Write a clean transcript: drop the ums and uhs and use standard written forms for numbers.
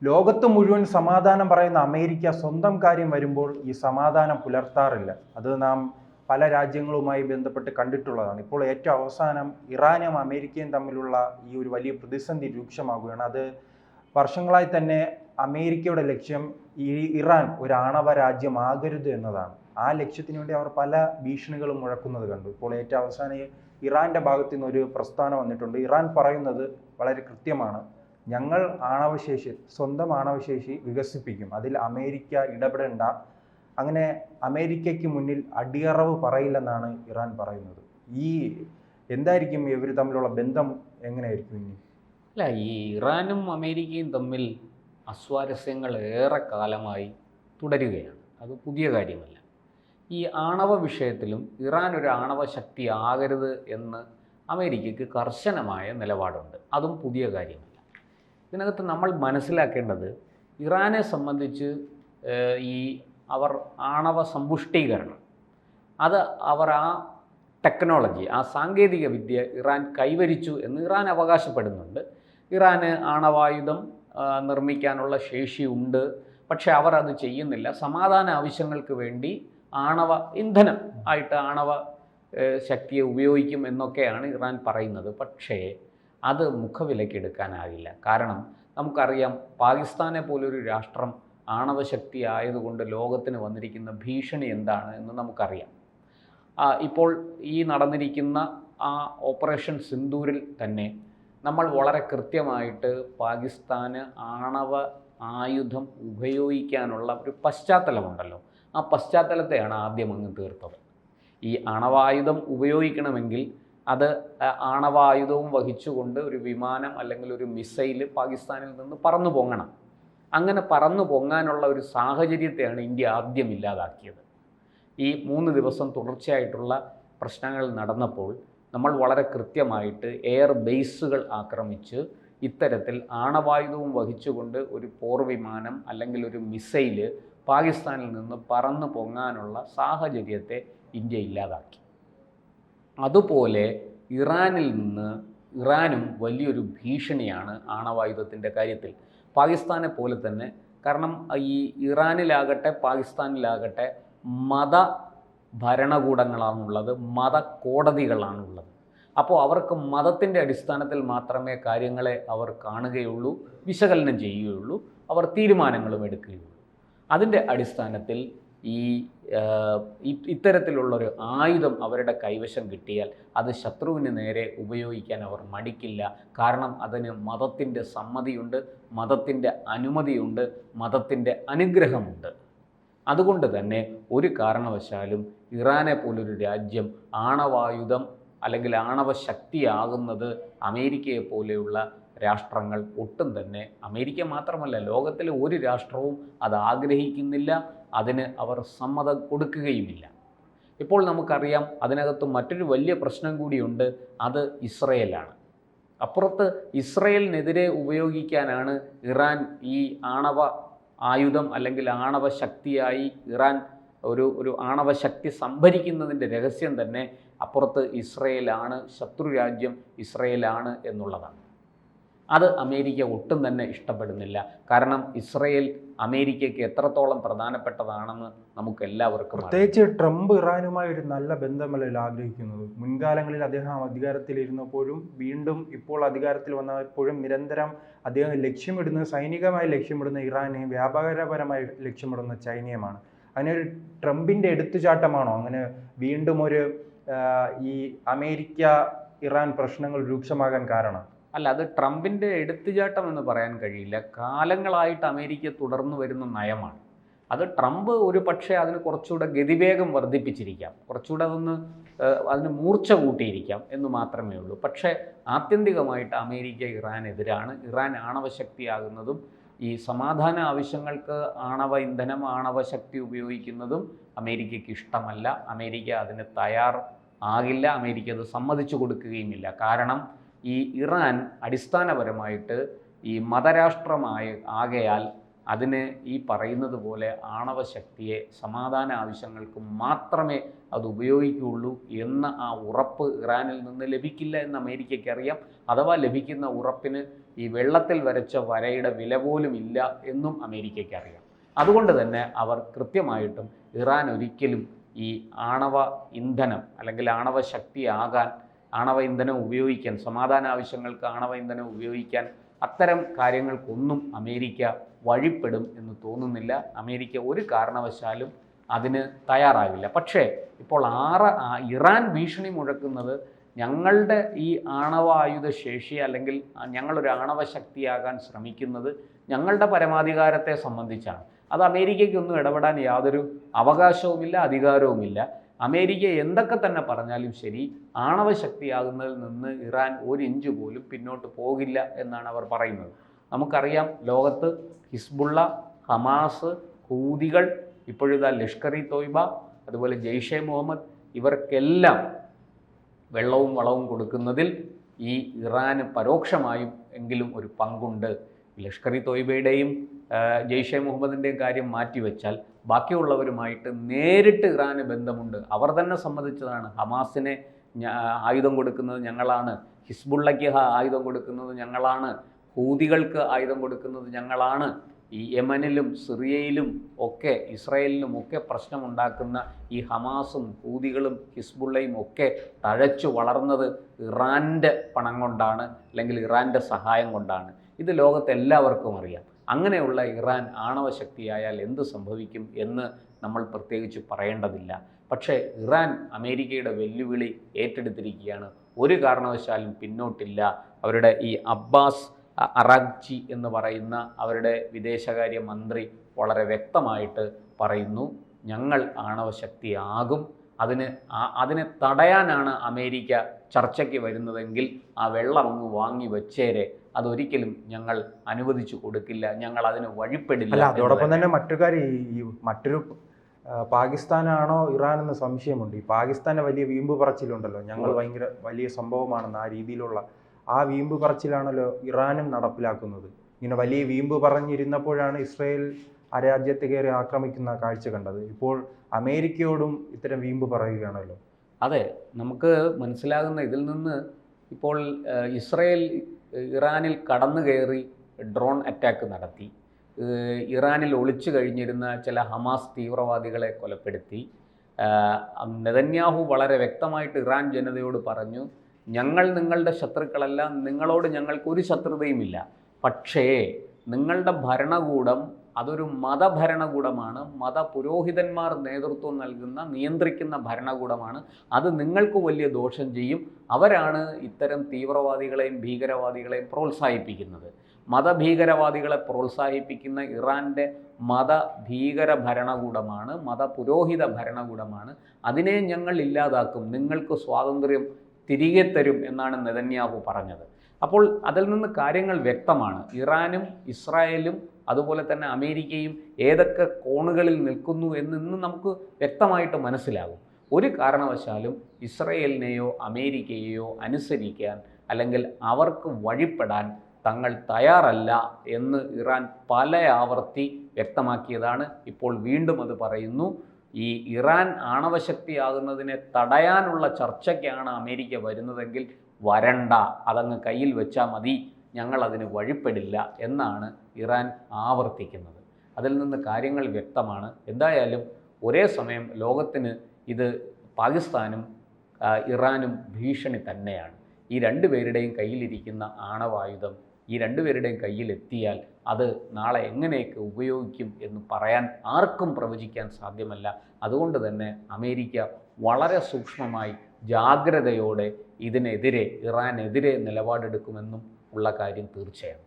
ലോകത്ത് മുഴുവൻ സമാധാനം പറയുന്ന അമേരിക്ക സ്വന്തം കാര്യം വരുമ്പോൾ ഈ സമാധാനം പുലർത്താറില്ല. അത് നാം പല രാജ്യങ്ങളുമായി ബന്ധപ്പെട്ട് കണ്ടിട്ടുള്ളതാണ്. ഇപ്പോൾ ഏറ്റവും അവസാനം ഇറാനും അമേരിക്കയും തമ്മിലുള്ള ഈ ഒരു വലിയ പ്രതിസന്ധി രൂക്ഷമാകുകയാണ്. അത് വർഷങ്ങളായി തന്നെ അമേരിക്കയുടെ ലക്ഷ്യം ഈ ഇറാൻ ഒരു ആണവ രാജ്യമാകരുത് എന്നതാണ്. ആ ലക്ഷ്യത്തിന് വേണ്ടി അവർ പല ഭീഷണികളും മുഴക്കുന്നത് കണ്ടു. ഇപ്പോൾ ഏറ്റവും അവസാനം ഇറാന്റെ ഭാഗത്തു നിന്ന് ഒരു പ്രസ്താവന വന്നിട്ടുണ്ട്. ഇറാൻ പറയുന്നത് വളരെ കൃത്യമാണ്: ഞങ്ങൾ സ്വന്തം ആണവശേഷി വികസിപ്പിക്കും, അതിൽ അമേരിക്ക ഇടപെടേണ്ട, അങ്ങനെ അമേരിക്കയ്ക്ക് മുന്നിൽ അടിയറവ് പറയില്ലെന്നാണ് ഇറാൻ പറയുന്നത്. എന്തായിരിക്കും ഇവർ തമ്മിലുള്ള ബന്ധം, എങ്ങനെയായിരിക്കും ഇനി? അല്ല, ഈ ഇറാനും അമേരിക്കയും തമ്മിൽ അസ്വാരസ്യങ്ങൾ ഏറെ കാലമായി തുടരുകയാണ്. അത് പുതിയ കാര്യമല്ല. ഈ ആണവ വിഷയത്തിലും ഇറാൻ ഒരു ആണവ ശക്തി ആകരുത് എന്ന് അമേരിക്കയ്ക്ക് കർശനമായ നിലപാടുണ്ട്. അതും പുതിയ കാര്യമല്ല. ഇതിനകത്ത് നമ്മൾ മനസ്സിലാക്കേണ്ടത്, ഇറാനെ സംബന്ധിച്ച് അവർ ആണവ സമ്പുഷ്ടീകരണം, അത് അവർ ആ ടെക്നോളജി, ആ സാങ്കേതിക വിദ്യ ഇറാൻ കൈവരിച്ചു എന്ന് ഇറാൻ അവകാശപ്പെടുന്നുണ്ട്. ഇറാന് ആണവായുധം നിർമ്മിക്കാനുള്ള ശേഷിയുണ്ട്, പക്ഷേ അവർ അത് ചെയ്യുന്നില്ല. സമാധാന ആവശ്യങ്ങൾക്ക് വേണ്ടി ആണവ ഇന്ധനം ആയിട്ട് ആണവ ശക്തിയെ ഉപയോഗിക്കും എന്നൊക്കെയാണ് ഇറാൻ പറയുന്നത്. പക്ഷേ അത് മുഖവിലക്കെടുക്കാനാകില്ല. കാരണം നമുക്കറിയാം, പാകിസ്ഥാനെ പോലൊരു രാഷ്ട്രം ആണവശക്തി ആയതുകൊണ്ട് ലോകത്തിന് വന്നിരിക്കുന്ന ഭീഷണി എന്താണ് എന്ന് നമുക്കറിയാം. ഇപ്പോൾ ഈ നടന്നിരിക്കുന്ന ആ ഓപ്പറേഷൻ സിന്ദൂരിൽ തന്നെ നമ്മൾ വളരെ കൃത്യമായിട്ട് പാകിസ്ഥാന് ആണവ ആയുധം ഉപയോഗിക്കാനുള്ള ഒരു പശ്ചാത്തലമുണ്ടല്ലോ, ആ പശ്ചാത്തലത്തെയാണ് ആദ്യം അങ്ങ് തീർത്തത്. ഈ ആണവായുധം ഉപയോഗിക്കണമെങ്കിൽ അത് ആണവായുധവും വഹിച്ചുകൊണ്ട് ഒരു വിമാനം അല്ലെങ്കിൽ ഒരു മിസൈൽ പാകിസ്ഥാനിൽ നിന്ന് പറന്നു പൊങ്ങണം. അങ്ങനെ പറന്നു പൊങ്ങാനുള്ള ഒരു സാഹചര്യത്തെയാണ് ഇന്ത്യ ആദ്യം ഇല്ലാതാക്കിയത്. ഈ 3 ദിവസം തുടർച്ചയായിട്ടുള്ള പ്രശ്നങ്ങൾ നടന്നപ്പോൾ നമ്മൾ വളരെ കൃത്യമായിട്ട് എയർ ബേസുകൾ ആക്രമിച്ച് ഇത്തരത്തിൽ ആണവായുധവും വഹിച്ചുകൊണ്ട് ഒരു പോർവിമാനം അല്ലെങ്കിൽ ഒരു മിസൈല് പാകിസ്ഥാനിൽ നിന്ന് പറന്നു പൊങ്ങാനുള്ള സാഹചര്യത്തെ ഇന്ത്യ ഇല്ലാതാക്കി. അതുപോലെ ഇറാനും വലിയൊരു ഭീഷണിയാണ് ആണവായുധത്തിൻ്റെ കാര്യത്തിൽ, പാകിസ്ഥാനെ പോലെ തന്നെ. കാരണം ഈ ഇറാനിലാകട്ടെ പാകിസ്ഥാനിലാകട്ടെ മത ഭരണകൂടങ്ങളാണുള്ളത്, മത കോടതികളാണുള്ളത്. അപ്പോൾ അവർക്ക് മതത്തിൻ്റെ അടിസ്ഥാനത്തിൽ മാത്രമേ കാര്യങ്ങളെ അവർ കാണുകയുള്ളൂ, വിശകലനം ചെയ്യുകയുള്ളൂ, അവർ തീരുമാനങ്ങളും എടുക്കുകയുള്ളൂ. അതിൻ്റെ അടിസ്ഥാനത്തിൽ ഇത്തരത്തിലുള്ളൊരു ആയുധം അവരുടെ കൈവശം കിട്ടിയാൽ അത് ശത്രുവിന് നേരെ ഉപയോഗിക്കാൻ അവർ മടിക്കില്ല. കാരണം അതിന് മതത്തിൻ്റെ സമ്മതിയുണ്ട്, മതത്തിൻ്റെ അനുമതിയുണ്ട്, മതത്തിൻ്റെ അനുഗ്രഹമുണ്ട്. അതുകൊണ്ട് തന്നെ ഒരു കാരണവശാലും ഇറാനെ പോലൊരു രാജ്യം ആണവായുധം അല്ലെങ്കിൽ ആണവ ശക്തിയാകുന്നത് അമേരിക്കയെ പോലെയുള്ള രാഷ്ട്രങ്ങൾ ഒട്ടും തന്നെ, അമേരിക്ക മാത്രമല്ല ലോകത്തിലെ ഒരു രാഷ്ട്രവും അത് ആഗ്രഹിക്കുന്നില്ല, അതിന് അവർ സമ്മതം കൊടുക്കുകയുമില്ല. ഇപ്പോൾ നമുക്കറിയാം, അതിനകത്ത് മറ്റൊരു വലിയ പ്രശ്നം കൂടിയുണ്ട്, അത് ഇസ്രയേലാണ്. അപ്പുറത്ത് ഇസ്രയേലിനെതിരെ ഉപയോഗിക്കാനാണ് ഇറാൻ ഈ ആണവ ആയുധം അല്ലെങ്കിൽ ആണവ ശക്തിയായി ഇറാൻ ഒരു ആണവശക്തി സംഭരിക്കുന്നതിൻ്റെ രഹസ്യം തന്നെ അപ്പുറത്ത് ഇസ്രയേലാണ്, ശത്രു രാജ്യം ഇസ്രയേലാണ് എന്നുള്ളതാണ്. അത് അമേരിക്ക ഒട്ടും തന്നെ ഇഷ്ടപ്പെടുന്നില്ല. കാരണം ഇസ്രയേൽ അമേരിക്കയ്ക്ക് എത്രത്തോളം പ്രധാനപ്പെട്ടതാണെന്ന് നമുക്ക് എല്ലാവർക്കും, പ്രത്യേകിച്ച് ട്രംപ് ഇറാനുമായി ഒരു നല്ല ബന്ധമല്ല ആഗ്രഹിക്കുന്നത്. മുൻകാലങ്ങളിൽ അദ്ദേഹം അധികാരത്തിലിരുന്നപ്പോഴും വീണ്ടും ഇപ്പോൾ അധികാരത്തിൽ വന്നപ്പോഴും നിരന്തരം അദ്ദേഹം ലക്ഷ്യമിടുന്നത്, സൈനികമായി ലക്ഷ്യമിടുന്ന ഇറാനെ, വ്യാപാരപരമായി ലക്ഷ്യമിടുന്ന ചൈനയുമാണ്. അതിനൊരു ട്രംപിൻ്റെ എടുത്തുചാട്ടമാണോ അങ്ങനെ വീണ്ടും ഈ അമേരിക്ക ഇറാൻ പ്രശ്നങ്ങൾ രൂക്ഷമാകാൻ കാരണം? അല്ല, അത് ട്രംപിൻ്റെ എടുത്തുചാട്ടം എന്ന് പറയാൻ കഴിയില്ല. കാലങ്ങളായിട്ട് അമേരിക്ക തുടർന്നു വരുന്ന നയമാണ് അത്. ട്രംപ് ഒരു പക്ഷേ അതിന് കുറച്ചുകൂടെ ഗതിവേഗം വർദ്ധിപ്പിച്ചിരിക്കാം, കുറച്ചുകൂടെ അതിന് മൂർച്ച കൂട്ടിയിരിക്കാം എന്ന് മാത്രമേ ഉള്ളൂ. പക്ഷേ ആത്യന്തികമായിട്ട് അമേരിക്ക ഇറാനെതിരാണ്. ഇറാൻ ആണവശക്തിയാകുന്നതും ഈ സമാധാന ആവശ്യങ്ങൾക്ക് ആണവ ഇന്ധനം, ആണവശക്തി ഉപയോഗിക്കുന്നതും അമേരിക്കയ്ക്ക് ഇഷ്ടമല്ല. അമേരിക്ക അതിന് ആകില്ല, അമേരിക്ക അത് സമ്മതിച്ചു കൊടുക്കുകയുമില്ല. കാരണം ഈ ഇറാൻ അടിസ്ഥാനപരമായിട്ട് ഈ ആകയാൽ അതിന് ഈ പറയുന്നത് പോലെ ആണവശക്തിയെ സമാധാന ആവശ്യങ്ങൾക്ക് മാത്രമേ അത് ഉപയോഗിക്കുകയുള്ളൂ എന്ന ആ ഉറപ്പ് ഇറാനിൽ നിന്ന് ലഭിക്കില്ല എന്ന് അമേരിക്കയ്ക്ക് അറിയാം. അഥവാ ലഭിക്കുന്ന ഉറപ്പിന് ഈ വെള്ളത്തിൽ വരച്ച വരയുടെ വില പോലും ഇല്ല എന്നും അമേരിക്കയ്ക്ക് അറിയാം. അതുകൊണ്ട് തന്നെ അവർ കൃത്യമായിട്ടും ഇറാൻ ഒരിക്കലും ഈ ആണവ ഇന്ധനം അല്ലെങ്കിൽ ആണവ ശക്തിയാകാൻ, ആണവ ഇന്ധനം ഉപയോഗിക്കാൻ, സമാധാന ആവശ്യങ്ങൾക്ക് ആണവ ഇന്ധനം ഉപയോഗിക്കാൻ, അത്തരം കാര്യങ്ങൾക്കൊന്നും അമേരിക്ക വഴിപ്പെടും എന്ന് തോന്നുന്നില്ല. അമേരിക്ക ഒരു കാരണവശാലും അതിന് തയ്യാറാകില്ല. പക്ഷേ ഇപ്പോൾ ഇറാൻ ഭീഷണി മുഴക്കുന്നത് ഞങ്ങളുടെ ഈ ആണവ ആയുധ ശേഷി അല്ലെങ്കിൽ ഞങ്ങളൊരു ആണവ ശക്തിയാകാൻ ശ്രമിക്കുന്നത് ഞങ്ങളുടെ പരമാധികാരത്തെ സംബന്ധിച്ചാണ്. അത് അമേരിക്കയ്ക്കൊന്നും ഇടപെടാൻ യാതൊരു അവകാശവുമില്ല, അധികാരവുമില്ല. അമേരിക്ക എന്തൊക്കെ തന്നെ പറഞ്ഞാലും ശരി, ആണവ ശക്തിയാകുന്നതിൽ നിന്ന് ഇറാൻ ഒരു ഇഞ്ച് പോലും പിന്നോട്ട് പോകില്ല എന്നാണ് അവർ പറയുന്നത്. നമുക്കറിയാം, ലോകത്ത് ഹിസ്ബുള്ള, ഹമാസ്, ഹൂതികൾ, ഇപ്പോഴിതാ ലഷ്കർ ഇ തോയ്ബ, അതുപോലെ ജെയ്ഷെ മുഹമ്മദ്, ഇവർക്കെല്ലാം വെള്ളവും വളവും കൊടുക്കുന്നതിൽ ഈ ഇറാന് പരോക്ഷമായും എങ്കിലും ഒരു പങ്കുണ്ട്. ലഷ്കർ ഇ തോയ്ബയുടെയും ജെയ്ഷെ മുഹമ്മദിൻ്റെയും കാര്യം മാറ്റിവെച്ചാൽ ബാക്കിയുള്ളവരുമായിട്ട് നേരിട്ട് ഇറാന് ബന്ധമുണ്ട്. അവർ തന്നെ സമ്മതിച്ചതാണ്, ഹമാസിനെ ആയുധം കൊടുക്കുന്നത് ഞങ്ങളാണ്, ഹിസ്ബുള്ളയ്ക്ക് ആയുധം കൊടുക്കുന്നത് ഞങ്ങളാണ്, ഹൂതികൾക്ക് ആയുധം കൊടുക്കുന്നത് ഞങ്ങളാണ്. ഈ യമനിലും സിറിയയിലും ഒക്കെ ഇസ്രായേലിലും ഒക്കെ പ്രശ്നമുണ്ടാക്കുന്ന ഈ ഹമാസും ഹൂതികളും ഹിസ്ബുള്ളയും ഒക്കെ തഴച്ചു വളർന്നത് ഇറാൻ്റെ പണം കൊണ്ടാണ്, അല്ലെങ്കിൽ ഇറാൻ്റെ സഹായം കൊണ്ടാണ്. ഇത് ലോകത്തെല്ലാവർക്കും അറിയാം. അങ്ങനെയുള്ള ഇറാൻ ആണവശക്തിയായാൽ എന്ത് സംഭവിക്കും എന്ന് നമ്മൾ പ്രത്യേകിച്ച് പറയേണ്ടതില്ല. പക്ഷേ ഇറാൻ അമേരിക്കയുടെ വെല്ലുവിളി ഏറ്റെടുത്തിരിക്കുകയാണ്. ഒരു കാരണവശാലും പിന്നോട്ടില്ല. അവരുടെ ഈ അബ്ബാസ് അറാഗ്ചി എന്ന് പറയുന്ന അവരുടെ വിദേശകാര്യ മന്ത്രി വളരെ വ്യക്തമായിട്ട് പറയുന്നു, ഞങ്ങൾ ആണവശക്തിയാകും. അതിനെ തടയാനാണ് അമേരിക്ക ചർച്ചയ്ക്ക് വരുന്നതെങ്കിൽ ആ വെള്ളം അങ്ങ് വാങ്ങി വെച്ചേരെ, അതൊരിക്കലും ഞങ്ങൾ അനുവദിച്ചു കൊടുക്കില്ല, ഞങ്ങൾ അതിന് വഴിപ്പെടില്ല. അതോടൊപ്പം തന്നെ മറ്റൊരു പാകിസ്ഥാനാണോ ഇറാൻ എന്ന് സംശയമുണ്ട്. ഈ പാകിസ്ഥാൻ്റെ വലിയ വീമ്പ് പറച്ചിലുണ്ടല്ലോ, ഞങ്ങൾ ഭയങ്കര വലിയ സംഭവമാണെന്ന്, ആ രീതിയിലുള്ള ആ വീമ്പ് പറച്ചിലാണല്ലോ ഇറാനും നടപ്പിലാക്കുന്നത്. ഇങ്ങനെ വലിയ വീമ്പ് പറഞ്ഞിരുന്നപ്പോഴാണ് ഇസ്രായേൽ ആ രാജ്യത്ത് കയറി ആക്രമിക്കുന്ന കാഴ്ച കണ്ടത്. ഇപ്പോൾ അമേരിക്കയോടും ഇത്തരം വീമ്പ് പറയുകയാണല്ലോ. അതെ, നമുക്ക് മനസ്സിലാകുന്ന ഇതിൽ നിന്ന് ഇപ്പോൾ ഇസ്രായേൽ ഇറാനിൽ കടന്നു കയറി ഡ്രോൺ അറ്റാക്ക് നടത്തി, ഇറാനിൽ ഒളിച്ചു കഴിഞ്ഞിരുന്ന ചില ഹമാസ് തീവ്രവാദികളെ കൊലപ്പെടുത്തി. നെതന്യാഹു വളരെ വ്യക്തമായിട്ട് ഇറാൻ ജനതയോട് പറഞ്ഞു, ഞങ്ങൾ നിങ്ങളുടെ ശത്രുക്കളല്ല, നിങ്ങളോട് ഞങ്ങൾക്കൊരു ശത്രുതയുമില്ല, പക്ഷേ നിങ്ങളുടെ ഭരണകൂടം അതൊരു മതഭരണകൂടമാണ്, മതപുരോഹിതന്മാർ നേതൃത്വം നൽകുന്ന നിയന്ത്രിക്കുന്ന ഭരണകൂടമാണ്, അത് നിങ്ങൾക്ക് വലിയ ദോഷം ചെയ്യും. അവരാണ് ഇത്തരം തീവ്രവാദികളെയും ഭീകരവാദികളെയും പ്രോത്സാഹിപ്പിക്കുന്നത്. മതഭീകരവാദികളെ പ്രോത്സാഹിപ്പിക്കുന്ന ഇറാൻ്റെ മതഭീകര ഭരണകൂടമാണ്, മതപുരോഹിത ഭരണകൂടമാണ്. അതിനെ ഞങ്ങൾ ഇല്ലാതാക്കും, നിങ്ങൾക്ക് സ്വാതന്ത്ര്യം തിരികെ തരും എന്നാണ് നെതന്യാഹു പറഞ്ഞത്. അപ്പോൾ അതിൽ നിന്ന് കാര്യങ്ങൾ വ്യക്തമാണ്. ഇറാനും ഇസ്രായേലും അതുപോലെ തന്നെ അമേരിക്കയും ഏതൊക്കെ കോണുകളിൽ നിൽക്കുന്നു എന്ന് ഇന്ന് നമുക്ക് വ്യക്തമായിട്ട് മനസ്സിലാകും. ഒരു കാരണവശാലും ഇസ്രായേലിനെയോ അമേരിക്കയെയോ അനുസരിക്കാൻ അല്ലെങ്കിൽ അവർക്ക് വഴിപ്പെടാൻ തങ്ങൾ തയ്യാറല്ല എന്ന് ഇറാൻ പല ആവർത്തി വ്യക്തമാക്കിയതാണ്. ഇപ്പോൾ വീണ്ടും അത് പറയുന്നു. ഈ ഇറാൻ ആണവശക്തിയാകുന്നതിനെ തടയാനുള്ള ചർച്ചയ്ക്കാണ് അമേരിക്ക വരുന്നതെങ്കിൽ വരണ്ട, അതങ്ങ് കയ്യിൽ വെച്ചാൽ മതി, ഞങ്ങളതിന് വഴിപ്പെടില്ല എന്നാണ് ഇറാൻ ആവർത്തിക്കുന്നത്. അതിൽ നിന്ന് കാര്യങ്ങൾ വ്യക്തമാണ്. എന്തായാലും ഒരേ സമയം ലോകത്തിന് ഇത് പാകിസ്ഥാനും ഇറാനും ഭീഷണി തന്നെയാണ്. ഈ രണ്ടുപേരുടെയും കയ്യിലിരിക്കുന്ന ആണവായുധം ഈ രണ്ടുപേരുടെയും കയ്യിലെത്തിയാൽ അത് നാളെ എങ്ങനെയൊക്കെ ഉപയോഗിക്കും എന്ന് പറയാൻ ആർക്കും പ്രവചിക്കാൻ സാധ്യമല്ല. അതുകൊണ്ട് തന്നെ അമേരിക്ക വളരെ സൂക്ഷ്മമായി ജാഗ്രതയോടെ ഇതിനെതിരെ ഇറാനെതിരെ നിലപാടെടുക്കുമെന്നും ഉള്ള കാര്യം തീർച്ചയാണ്.